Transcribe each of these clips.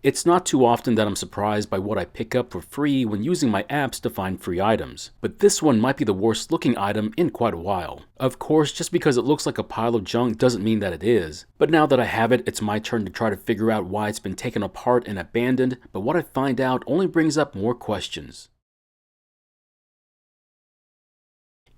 It's not too often that I'm surprised by what I pick up for free when using my apps to find free items, but this one might be the worst looking item in quite a while. Of course, just because it looks like a pile of junk doesn't mean that it is, but now that I have it, it's my turn to try to figure out why it's been taken apart and abandoned, but what I find out only brings up more questions.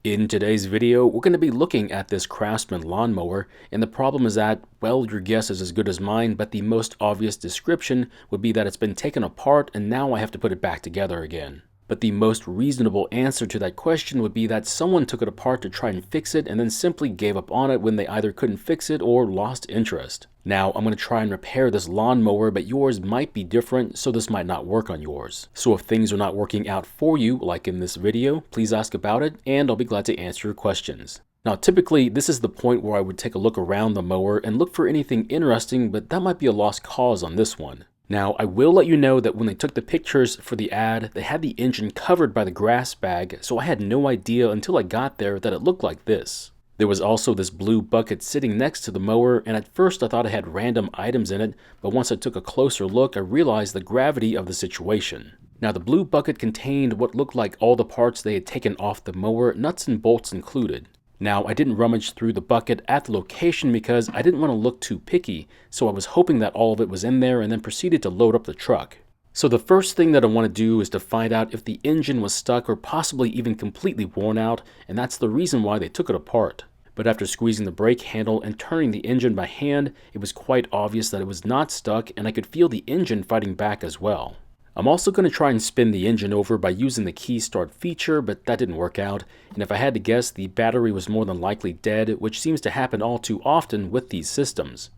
In today's video, we're going to be looking at this Craftsman lawnmower, and the problem is that, well, your guess is as good as mine, but the most obvious description would be that it's been taken apart and now I have to put it back together again. But the most reasonable answer to that question would be that someone took it apart to try and fix it and then simply gave up on it when they either couldn't fix it or lost interest. Now, I'm going to try and repair this lawnmower, but yours might be different, so this might not work on yours. So if things are not working out for you, like in this video, please ask about it, and I'll be glad to answer your questions. Now, typically, this is the point where I would take a look around the mower and look for anything interesting, but that might be a lost cause on this one. Now, I will let you know that when they took the pictures for the ad, they had the engine covered by the grass bag, so I had no idea until I got there that it looked like this. There was also this blue bucket sitting next to the mower, and at first I thought it had random items in it, but once I took a closer look, I realized the gravity of the situation. Now, the blue bucket contained what looked like all the parts they had taken off the mower, nuts and bolts included. Now, I didn't rummage through the bucket at the location because I didn't want to look too picky, so I was hoping that all of it was in there and then proceeded to load up the truck. So the first thing that I want to do is to find out if the engine was stuck or possibly even completely worn out, and that's the reason why they took it apart. But after squeezing the brake handle and turning the engine by hand, it was quite obvious that it was not stuck, and I could feel the engine fighting back as well. I'm also going to try and spin the engine over by using the key start feature, but that didn't work out, and if I had to guess, the battery was more than likely dead, which seems to happen all too often with these systems.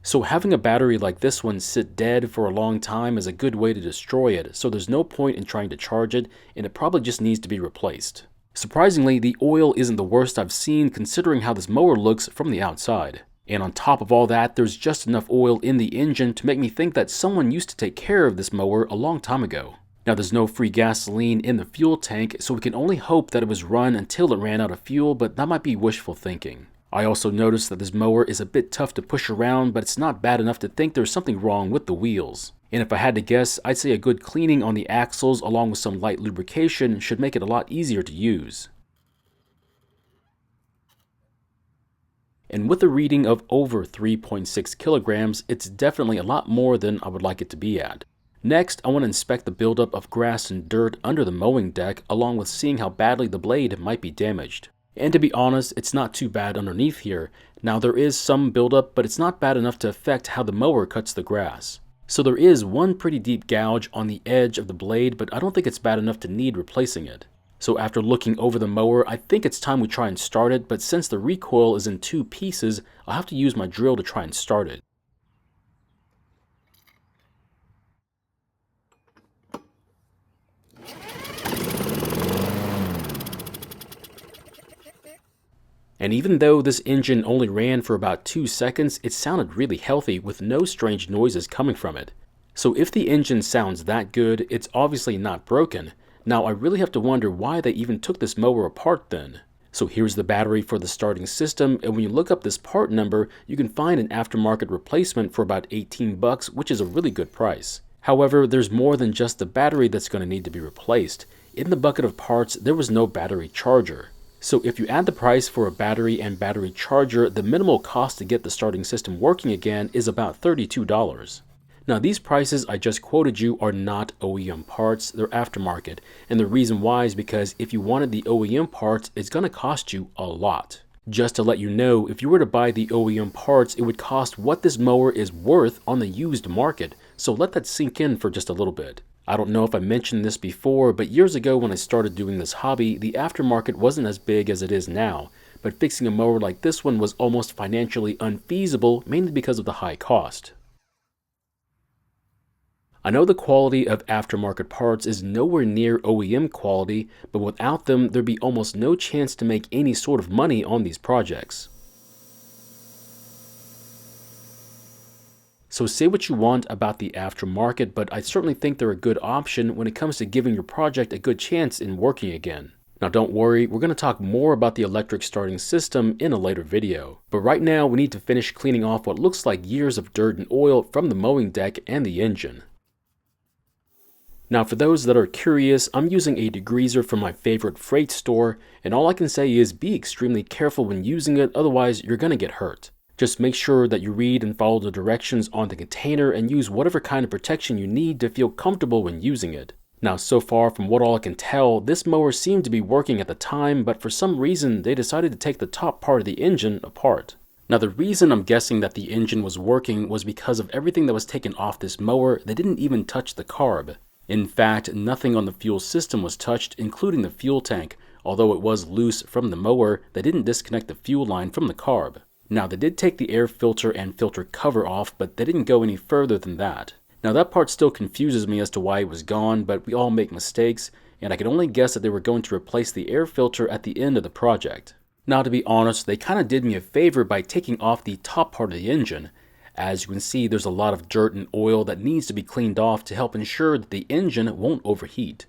So having a battery like this one sit dead for a long time is a good way to destroy it, so there's no point in trying to charge it, and it probably just needs to be replaced. Surprisingly, the oil isn't the worst I've seen considering how this mower looks from the outside. And on top of all that, there's just enough oil in the engine to make me think that someone used to take care of this mower a long time ago. Now, there's no free gasoline in the fuel tank, so we can only hope that it was run until it ran out of fuel, but that might be wishful thinking. I also noticed that this mower is a bit tough to push around, but it's not bad enough to think there's something wrong with the wheels. And if I had to guess, I'd say a good cleaning on the axles along with some light lubrication should make it a lot easier to use. And with a reading of over 3.6 kilograms, it's definitely a lot more than I would like it to be at. Next, I want to inspect the buildup of grass and dirt under the mowing deck, along with seeing how badly the blade might be damaged. And to be honest, it's not too bad underneath here. Now, there is some buildup, but it's not bad enough to affect how the mower cuts the grass. So there is one pretty deep gouge on the edge of the blade, but I don't think it's bad enough to need replacing it. So after looking over the mower, I think it's time we try and start it, but since the recoil is in two pieces, I'll have to use my drill to try and start it. And even though this engine only ran for about 2 seconds, it sounded really healthy with no strange noises coming from it. So if the engine sounds that good, it's obviously not broken. Now I really have to wonder why they even took this mower apart then. So here's the battery for the starting system, and when you look up this part number, you can find an aftermarket replacement for about 18 bucks, which is a really good price. However, there's more than just the battery that's going to need to be replaced. In the bucket of parts, there was no battery charger. So if you add the price for a battery and battery charger, the minimal cost to get the starting system working again is about $32. Now these prices I just quoted you are not OEM parts, they're aftermarket, and the reason why is because if you wanted the OEM parts, it's going to cost you a lot. Just to let you know, if you were to buy the OEM parts, it would cost what this mower is worth on the used market, so let that sink in for just a little bit. I don't know if I mentioned this before, but years ago when I started doing this hobby, the aftermarket wasn't as big as it is now, but fixing a mower like this one was almost financially unfeasible, mainly because of the high cost. I know the quality of aftermarket parts is nowhere near OEM quality, but without them, there'd be almost no chance to make any sort of money on these projects. So say what you want about the aftermarket, but I certainly think they're a good option when it comes to giving your project a good chance in working again. Now don't worry, we're going to talk more about the electric starting system in a later video. But right now we need to finish cleaning off what looks like years of dirt and oil from the mowing deck and the engine. Now for those that are curious, I'm using a degreaser from my favorite freight store, and all I can say is be extremely careful when using it, otherwise you're going to get hurt. Just make sure that you read and follow the directions on the container and use whatever kind of protection you need to feel comfortable when using it. Now so far from what all I can tell, this mower seemed to be working at the time, but for some reason they decided to take the top part of the engine apart. Now the reason I'm guessing that the engine was working was because of everything that was taken off this mower. They didn't even touch the carb. In fact, nothing on the fuel system was touched, including the fuel tank. Although it was loose from the mower, they didn't disconnect the fuel line from the carb. Now they did take the air filter and filter cover off, but they didn't go any further than that. Now that part still confuses me as to why it was gone, but we all make mistakes, and I can only guess that they were going to replace the air filter at the end of the project. Now to be honest, they kind of did me a favor by taking off the top part of the engine. As you can see, there's a lot of dirt and oil that needs to be cleaned off to help ensure that the engine won't overheat.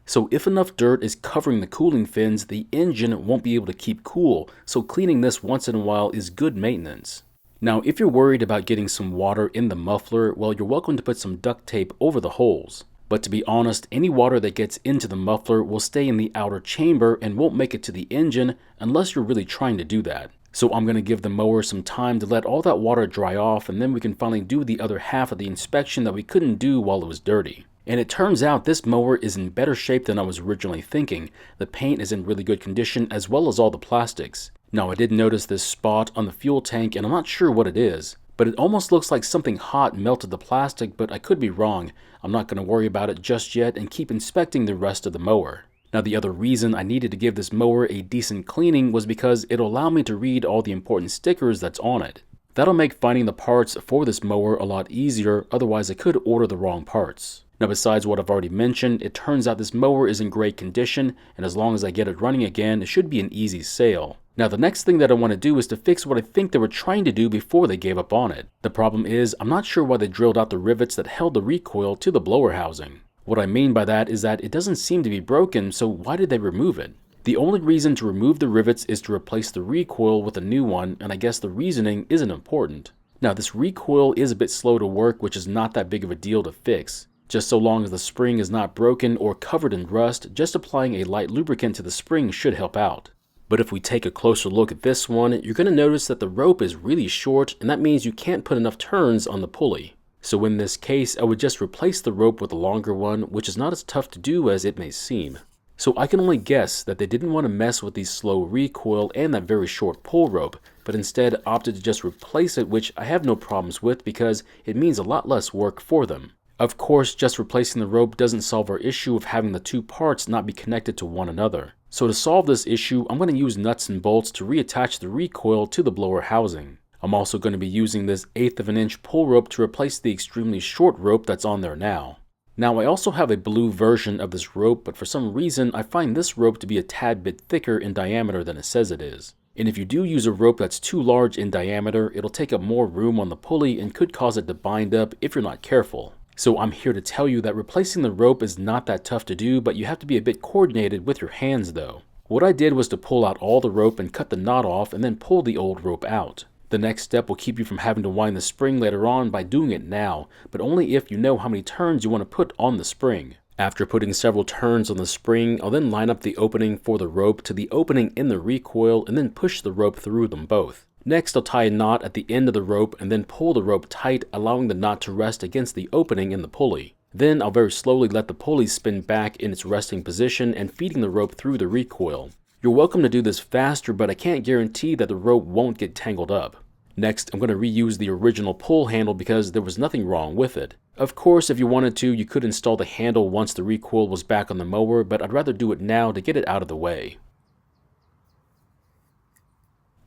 So if enough dirt is covering the cooling fins, the engine won't be able to keep cool, so cleaning this once in a while is good maintenance. Now if you're worried about getting some water in the muffler, well, you're welcome to put some duct tape over the holes. But to be honest, any water that gets into the muffler will stay in the outer chamber and won't make it to the engine unless you're really trying to do that. So I'm going to give the mower some time to let all that water dry off, and then we can finally do the other half of the inspection that we couldn't do while it was dirty. And it turns out this mower is in better shape than I was originally thinking. The paint is in really good condition as well as all the plastics. Now I did notice this spot on the fuel tank and I'm not sure what it is, but it almost looks like something hot melted the plastic, but I could be wrong. I'm not going to worry about it just yet and keep inspecting the rest of the mower. Now the other reason I needed to give this mower a decent cleaning was because it'll allow me to read all the important stickers that's on it. That'll make finding the parts for this mower a lot easier, otherwise I could order the wrong parts. Now besides what I've already mentioned, it turns out this mower is in great condition, and as long as I get it running again, it should be an easy sale. Now the next thing that I want to do is to fix what I think they were trying to do before they gave up on it. The problem is, I'm not sure why they drilled out the rivets that held the recoil to the blower housing. What I mean by that is that it doesn't seem to be broken, so why did they remove it? The only reason to remove the rivets is to replace the recoil with a new one, and I guess the reasoning isn't important. Now this recoil is a bit slow to work, which is not that big of a deal to fix. Just so long as the spring is not broken or covered in rust, just applying a light lubricant to the spring should help out. But if we take a closer look at this one, you're going to notice that the rope is really short, and that means you can't put enough turns on the pulley. So in this case, I would just replace the rope with a longer one, which is not as tough to do as it may seem. So I can only guess that they didn't want to mess with the slow recoil and that very short pull rope, but instead opted to just replace it, which I have no problems with because it means a lot less work for them. Of course, just replacing the rope doesn't solve our issue of having the two parts not be connected to one another. So to solve this issue, I'm going to use nuts and bolts to reattach the recoil to the blower housing. I'm also going to be using this 1/8 of an inch pull rope to replace the extremely short rope that's on there now. Now I also have a blue version of this rope, but for some reason I find this rope to be a tad bit thicker in diameter than it says it is. And if you do use a rope that's too large in diameter, it'll take up more room on the pulley and could cause it to bind up if you're not careful. So I'm here to tell you that replacing the rope is not that tough to do, but you have to be a bit coordinated with your hands though. What I did was to pull out all the rope and cut the knot off and then pull the old rope out. The next step will keep you from having to wind the spring later on by doing it now, but only if you know how many turns you want to put on the spring. After putting several turns on the spring, I'll then line up the opening for the rope to the opening in the recoil and then push the rope through them both. Next, I'll tie a knot at the end of the rope and then pull the rope tight, allowing the knot to rest against the opening in the pulley. Then I'll very slowly let the pulley spin back in its resting position and feeding the rope through the recoil. You're welcome to do this faster, but I can't guarantee that the rope won't get tangled up. Next, I'm going to reuse the original pull handle because there was nothing wrong with it. Of course, if you wanted to, you could install the handle once the recoil was back on the mower, but I'd rather do it now to get it out of the way.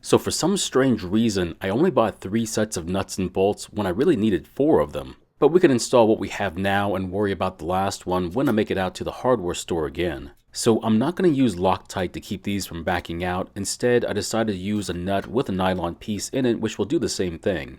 So for some strange reason, I only bought 3 sets of nuts and bolts when I really needed 4 of them. But we can install what we have now and worry about the last one when I make it out to the hardware store again. So I'm not going to use Loctite to keep these from backing out. Instead, I decided to use a nut with a nylon piece in it, which will do the same thing.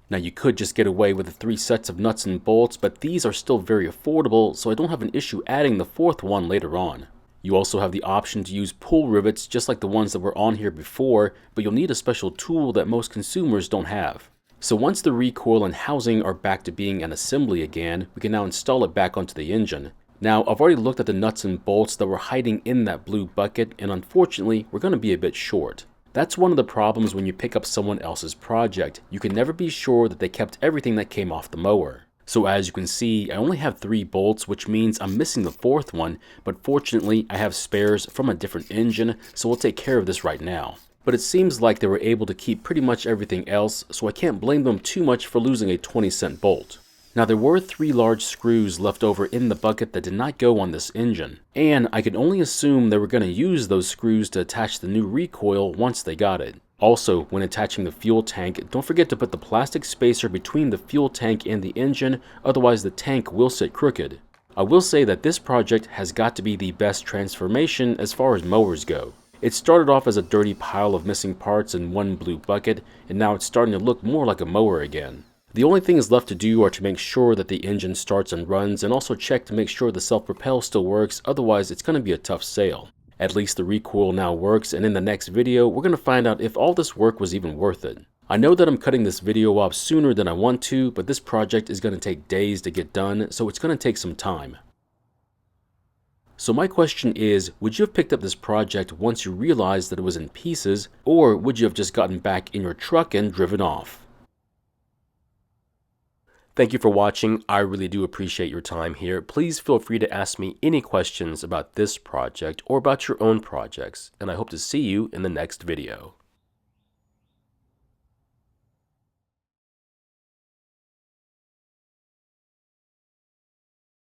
Now you could just get away with the 3 sets of nuts and bolts, but these are still very affordable, so I don't have an issue adding the 4th one later on. You also have the option to use pull rivets just like the ones that were on here before, but you'll need a special tool that most consumers don't have. So once the recoil and housing are back to being an assembly again, we can now install it back onto the engine. Now, I've already looked at the nuts and bolts that were hiding in that blue bucket, and unfortunately, we're going to be a bit short. That's one of the problems when you pick up someone else's project. You can never be sure that they kept everything that came off the mower. So as you can see, I only have 3 bolts, which means I'm missing the 4th one, but fortunately, I have spares from a different engine, so we'll take care of this right now. But it seems like they were able to keep pretty much everything else, so I can't blame them too much for losing a 20-cent bolt. Now there were 3 large screws left over in the bucket that did not go on this engine, and I could only assume they were going to use those screws to attach the new recoil once they got it. Also, when attaching the fuel tank, don't forget to put the plastic spacer between the fuel tank and the engine, otherwise the tank will sit crooked. I will say that this project has got to be the best transformation as far as mowers go. It started off as a dirty pile of missing parts in one blue bucket, and now it's starting to look more like a mower again. The only things left to do are to make sure that the engine starts and runs, and also check to make sure the self-propel still works, otherwise it's going to be a tough sale. At least the recoil now works, and in the next video, we're going to find out if all this work was even worth it. I know that I'm cutting this video off sooner than I want to, but this project is going to take days to get done, so it's going to take some time. So my question is, would you have picked up this project once you realized that it was in pieces, or would you have just gotten back in your truck and driven off? Thank you for watching. I really do appreciate your time here. Please feel free to ask me any questions about this project or about your own projects, and I hope to see you in the next video.